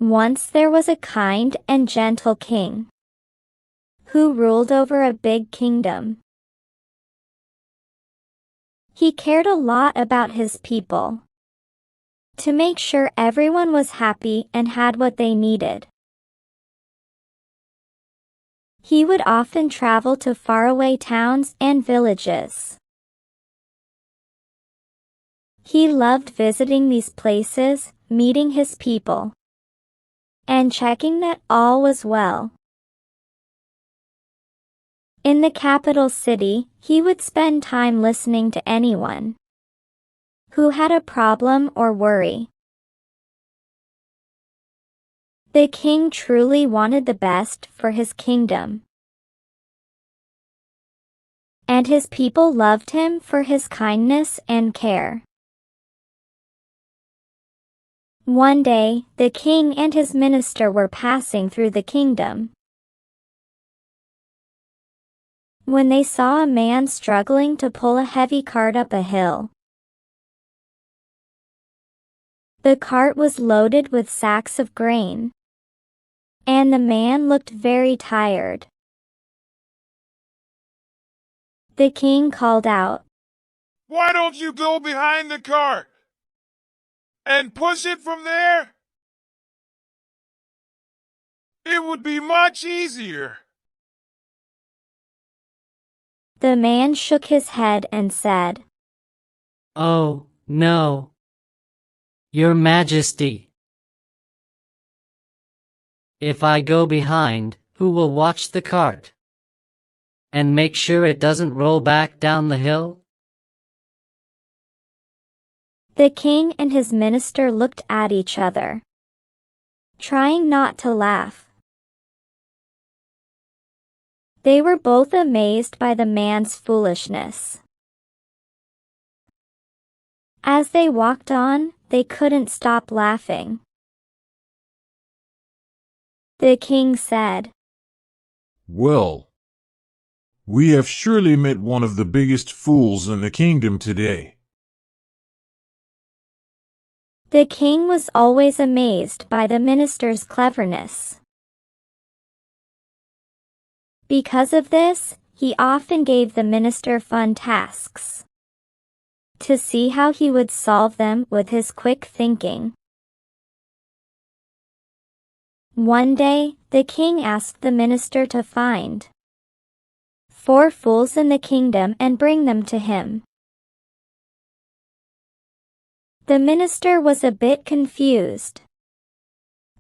Once there was a kind and gentle king who ruled over a big kingdom. He cared a lot about his people to make sure everyone was happy and had what they needed. He would often travel to faraway towns and villages. He loved visiting these places, meeting his people, and checking that all was well. In the capital city, he would spend time listening to anyone who had a problem or worry. The king truly wanted the best for his kingdom, and his people loved him for his kindness and care. One day, the king and his minister were passing through the kingdom when they saw a man struggling to pull a heavy cart up a hill. The cart was loaded with sacks of grain, and the man looked very tired. The king called out, "Why don't you go behind the cart and push it from there? It would be much easier." The man shook his head and said, "Oh, no, Your Majesty. If I go behind, who will watch the cart and make sure it doesn't roll back down the hill?" The king and his minister looked at each other, trying not to laugh. They were both amazed by the man's foolishness. As they walked on, they couldn't stop laughing. The king said, "Well, we have surely met one of the biggest fools in the kingdom today." The king was always amazed by the minister's cleverness. Because of this, he often gave the minister fun tasks to see how he would solve them with his quick thinking. One day, the king asked the minister to find 4 fools in the kingdom and bring them to him. The minister was a bit confused,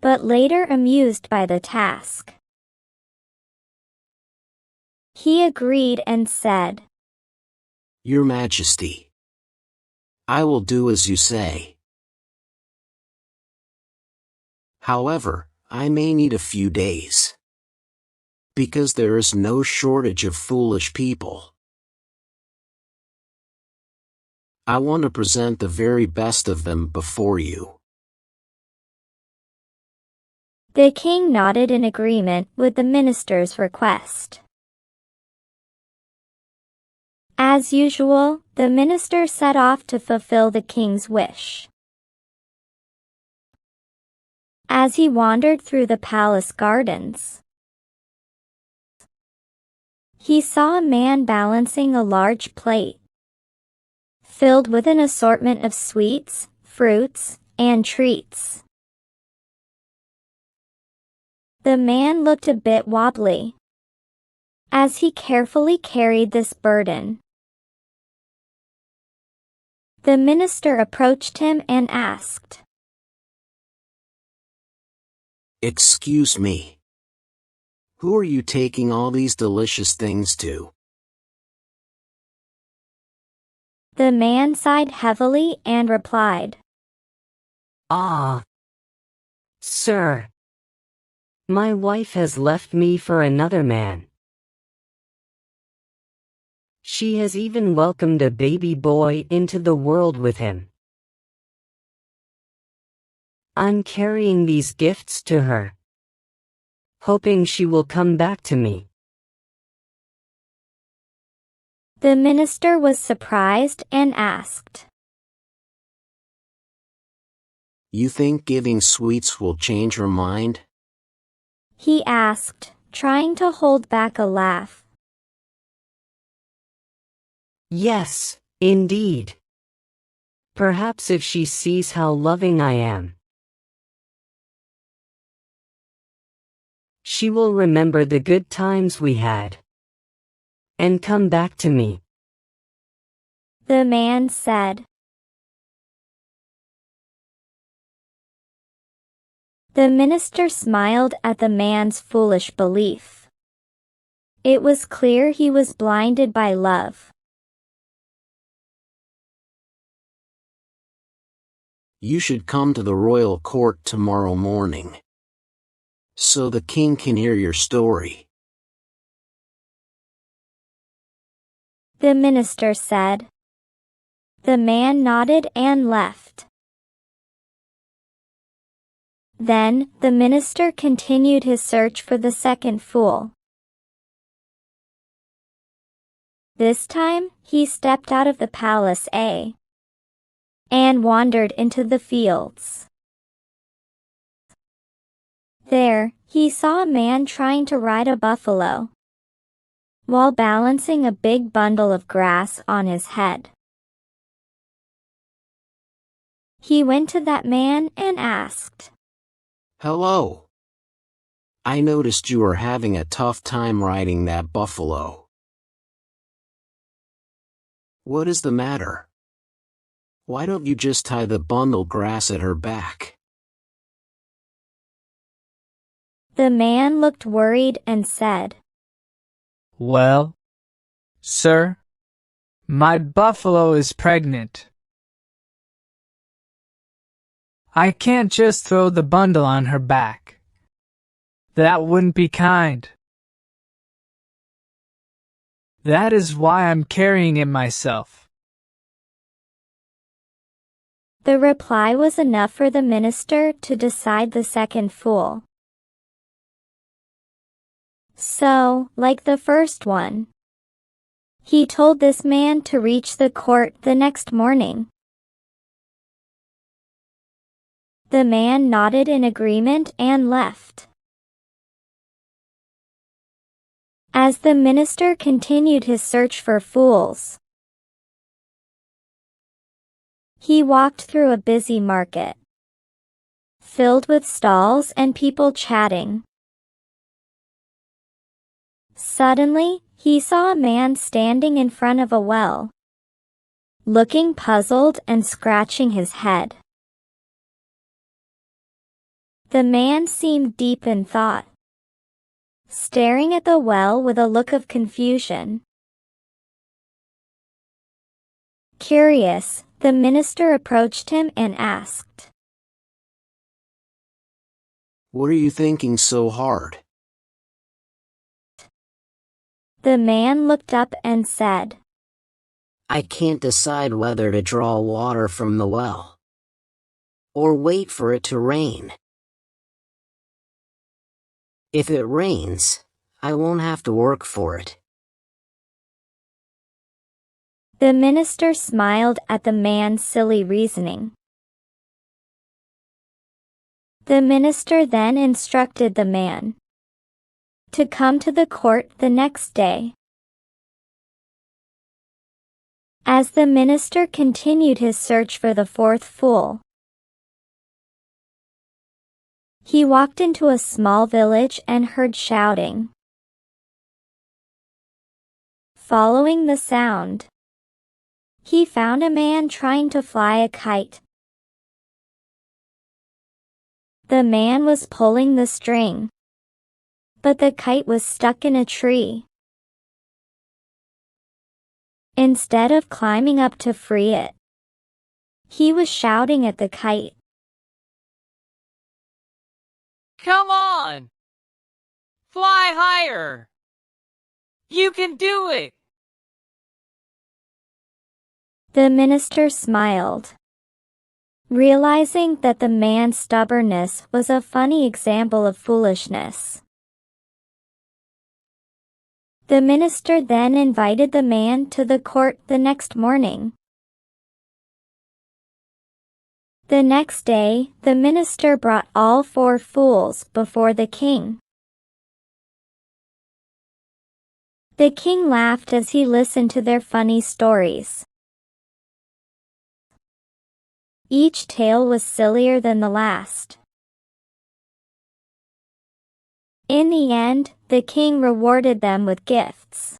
but later amused by the task. He agreed and said, "Your Majesty, I will do as you say. However, I may need a few days, because there is no shortage of foolish people. I want to present the very best of them before you." The king nodded in agreement with the minister's request. As usual, the minister set off to fulfill the king's wish. As he wandered through the palace gardens, he saw a man balancing a large plate filled with an assortment of sweets, fruits, and treats. The man looked a bit wobbly as he carefully carried this burden. The minister approached him and asked, "Excuse me. Who are you taking all these delicious things to?" The man sighed heavily and replied, "Ah, sir, my wife has left me for another man. She has even welcomed a baby boy into the world with him. I'm carrying these gifts to her, hoping she will come back to me." The minister was surprised and asked, You think giving sweets will change her mind? He asked, trying to hold back a laugh. Yes, indeed. Perhaps if she sees how loving I am, she will remember the good times we had and come back to me. The man said. The minister smiled at the man's foolish belief. It was clear he was blinded by love. You should come to the royal court tomorrow morning, so the king can hear your story. The minister said. The man nodded and left. Then, the minister continued his search for the second fool. This time, he stepped out of the palace and wandered into the fields. There, he saw a man trying to ride a buffalo, while balancing a big bundle of grass on his head. He went to that man and asked, Hello. I noticed you are having a tough time riding that buffalo. What is the matter? Why don't you just tie the bundle grass at her back? The man looked worried and said, Well, sir, my buffalo is pregnant. I can't just throw the bundle on her back. That wouldn't be kind. That is why I'm carrying it myself. The reply was enough for the minister to decide the second fool. So, like the first one, he told this man to reach the court the next morning. The man nodded in agreement and left. As the minister continued his search for fools, he walked through a busy market, filled with stalls and people chatting. Suddenly, he saw a man standing in front of a well, looking puzzled and scratching his head. The man seemed deep in thought, staring at the well with a look of confusion. Curious, the minister approached him and asked, What are you thinking so hard? The man looked up and said, I can't decide whether to draw water from the well or wait for it to rain. If it rains, I won't have to work for it. The minister smiled at the man's silly reasoning. The minister then instructed the man to come to the court the next day. As the minister continued his search for the fourth fool, he walked into a small village and heard shouting. Following the sound, he found a man trying to fly a kite. The man was pulling the string, but the kite was stuck in a tree. Instead of climbing up to free it, he was shouting at the kite. Come on! Fly higher! You can do it! The minister smiled, realizing that the man's stubbornness was a funny example of foolishness. The minister then invited the man to the court the next morning. The next day, the minister brought all 4 fools before the king. The king laughed as he listened to their funny stories. Each tale was sillier than the last. In the end, the king rewarded them with gifts.